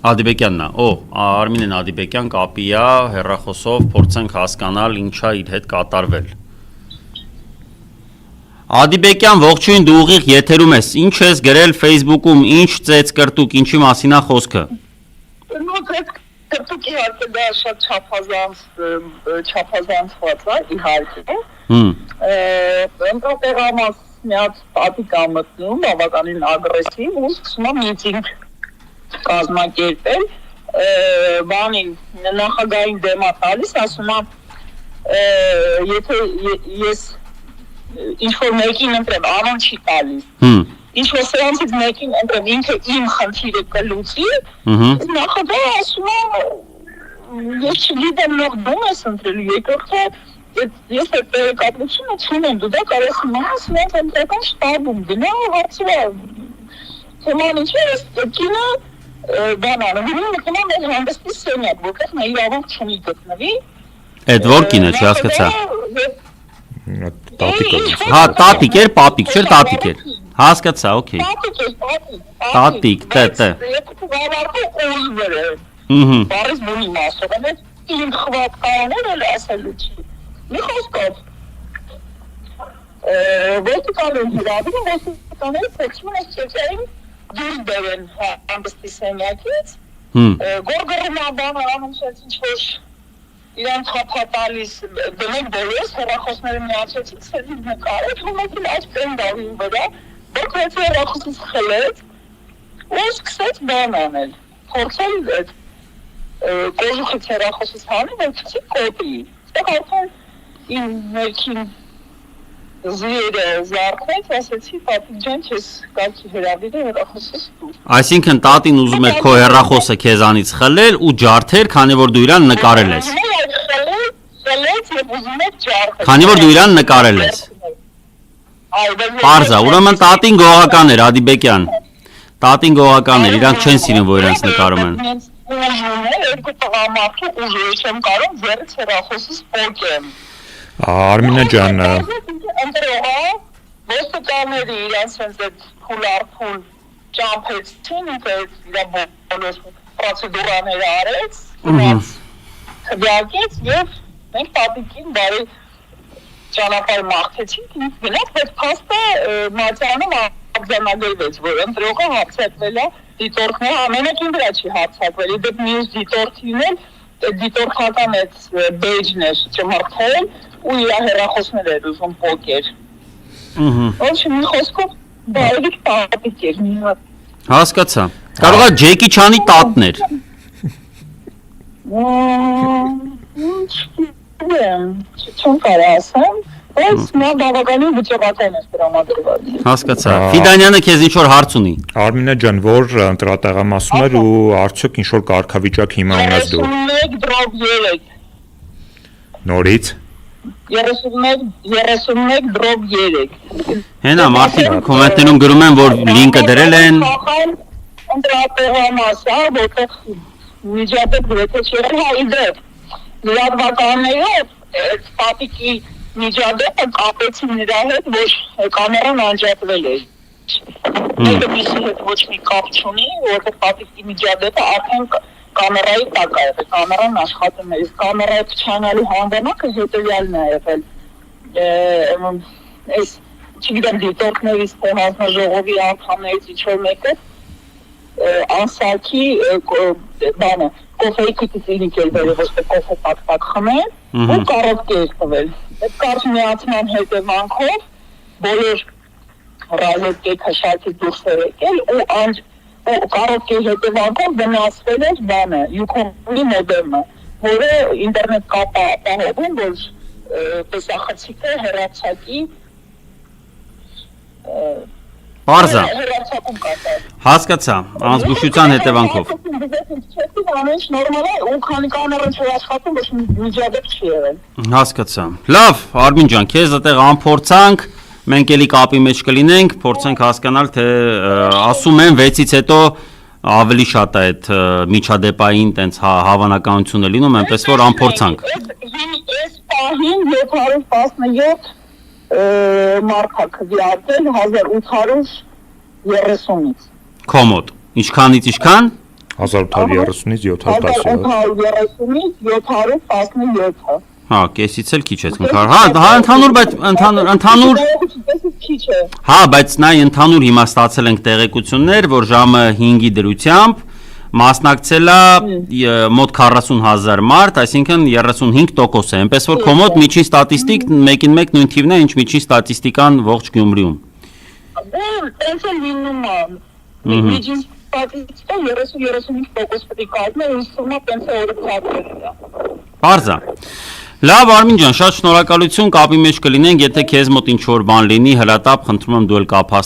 Ադիբեկյանն է, Արմինեն Ադիբեկյան կապի է, հեռախոսով փորձենք հասկանալ ինչա իր հետ կատարվել։ Ադիբեկյան, ողջույն, դու ուղիղ եթերում ես, ինչ ես գրել Facebook-ում, ինչ ծեծ կրտուկ, ինչի մասին է խոսքը։ Կրտուկ իհարկե դա շատ չափազանցված է, իհարկե։ Ընտրատեղամաս մի հատ պատիկ ա մտնում, բավականին ագրեսիվ ու սկսում է միտինգ կազմակերպել, բանին նախագահային դեմ է տալիս, ասում է, եթե ես ինչ-որ մեկին ընտրեմ, անուն չի տալիս, ինչ-որ սրանցից մեկին ընտրեմ, ինքը իմ խնդիրը կլուծի, նախագահը ասում է, ես չգիտեմ նոր դում ես ընտրելու, երկրորդը ես այդ տեղեկատվությունը չունեմ, դու դա կարող իմանաս իրենց ընտրական շտաբում, գնա հարցրու է, թեման ինչ է, կինը բանանը, մտնում է մեր հանդեսի սենյակ, որտեղ նա իրավունք չունի գտնվի։ Էդ որ կինը, չհասկացա։ Հա, տատիկ էր, պապիկ, չէր տատիկ էր։ Հասկացա, օքեյ։ Տատիկ, տե։ Բարես բունի մասով, իմ խվատ կաներ էլ ասելու չի։ Մի խոսքով, ոստիկանին հիրավին, ոստիկանները փոխում են ստեղծային դուրս բերեն հանդստի սենյակից, գորգռնաբան անունցեց ինչ-որ իրան խապատալիս դնենք բոլորս, հեռախոսները միացեցին, սերվիվ նկարեց, ու մեկին այս պենդավին վրա, որ կրեցի հեռախոսից խլեց, ու սկսեց բան անել, փորձել կոժուխից հեռախոսից հանի, որ քցի կոպի, ստեղ արդեն իմ ներքին զիրը զարդվեց, ասեցի, պատիկ ջան, չես կարգի հրավիրը հեռախոսից դուր։ Այսինքն տատին ուզում էր քո հեռախոսը քեզանից խլել ու ջարդեր, քանի որ դու իրան նկարել ես։ Խլեց և ուզում էր ջարդել։ Քանի որ դու իրան նկարել ես։ Պարզ է, ուրեմն տատին գողական էր, Ադիբեկյան։ Տատին գողական էր, իրանք չեն սիրում, որ իրանց նկարում են։ Ուժում է, երկու տղամարդու ուժը չեմ կարող ձեռից հեռախոսից պոկեմ։ Արմինե ջան, ընտրողը ոստիկանները իրանց այդ փուլ ճամփեցին, ինքը իր բոլոր պրոցեդուրաները արեց, իրանց քվեարկեց և մենք պատիկին բարի ճանապարհ մաղթեցինք, գնաց, բայց փաստը մատյանում արձանագրվեց, որ ընտրողը հարձակվել է դիտորդները ամենակին վրա չի հարձակվել, իդեպ մյուս դիտորդին էլ դիտորդական այդ բեյջն է չմրթել ու իր հեռախոսներ էր ուզում պոկեր։ Ոչ մի խոսքով բարիք պատիկ էր մի հատ։ Հասկացա։ Կարող է Ջեկի Չանի տատն էր։ Չեմ կարող ասեմ, բայց նա բավականին վճռական է տրամադրված։ Հասկացա։ Ֆիդանյանը քեզ ինչ-որ հարց ունի։ Արմինե ջան, որ ընտրատեղամասում էր ու արդյոք ինչ-որ կարգավիճակ հիմա ունես դու։ 31/3 Նորից։ 31/3 Հենա, մարդիկ կոմենտներում գրում են, որ լինկը դրել են։ Ընտրատեղամասը, որտեղ միջադեպ գրեթե չէր, հա իդեպ լրատվականները պատիկի միջադեպը կապեցին նրա հետ, որ կամերան անջատվել է։ Մեկը մյուսի հետ ոչ մի կապ չունի, որտեղ պատիկի միջադեպը արդեն կամերայի տակ է եղել, կամերան աշխատում է, իսկ կամերայի փչանալու հանգամանքը հետևյալն է եղել։ Այս չգիտեմ դիտորդներից թե հանձնաժողովի անդամներից ինչ-որ մեկը անսարքի բանը կոֆեի քիթիցինիկ էր բերել, ոչ թե կոֆե տակ խմել ու կարոտկի էր տվել։ Այդ կարճ միացման հետևանքով բոլոր ռազետկե քաշակից դուրս էր եկել ու կարոտկի հետևանքով վնասվել էր բանը, յուքոմի մոդեմը, որը ինտերնետ կապ է ապահովում, որ տեսախցիկը հեռարձակի Պարզա։ Հասկացա, անզգուշության հետևանքով։ Ամենից նորմալ է, ու քանի կամերը չաշխատում, ոչ միջադեպ չի եղել։ Հասկացա։ Լավ, Արմին ջան, քեզ այդտեղ անփորձանք, մենք էլի կապի մեջ կլինենք, փորձենք հասկանալ, թե ասում են 6-ից հետո ավելի շատ է այդ միջադեպային տենց հավանականություն է լինում, այնպես որ անփորձանք։ Այս պահին 717 մարդ է քվեարկել 1830-ից։ Քո մոտ։ Ինչքանից ինչքան։ 1830-ից 710-ը։ 1830-ից 717-ը։ Հա, կեսից էլ քիչ է քնքար։ Հա, ընդհանուր, բայց ընդհանուր քիչ է։ Հա, բայց նայ ընդհանուր հիմա ստացել ենք տեղեկություններ, որ ժամը 5-ի դրությամբ մասնակցել է մոտ 40,000 մարդ, այսինքն 35% է, այնպես որ քո մոտ միջին ստատիստիկ մեկին մեկ նույն թիվն է, ինչ միջին ստատիստիկան ողջ Գյումրիում։ Տենց էլ լինում է։ Միջին ստատիստիկա 30-35% պետք է կազմի, ինձ թվում է տենց է օրացածը։ Պարզա։ Լավ Արմին ջան, շատ շնորհակալություն, կապի մեջ կլինենք, եթե քեզ մոտ ինչ-որ բան լինի, հրատապ, խնդրում եմ դու էլ կապ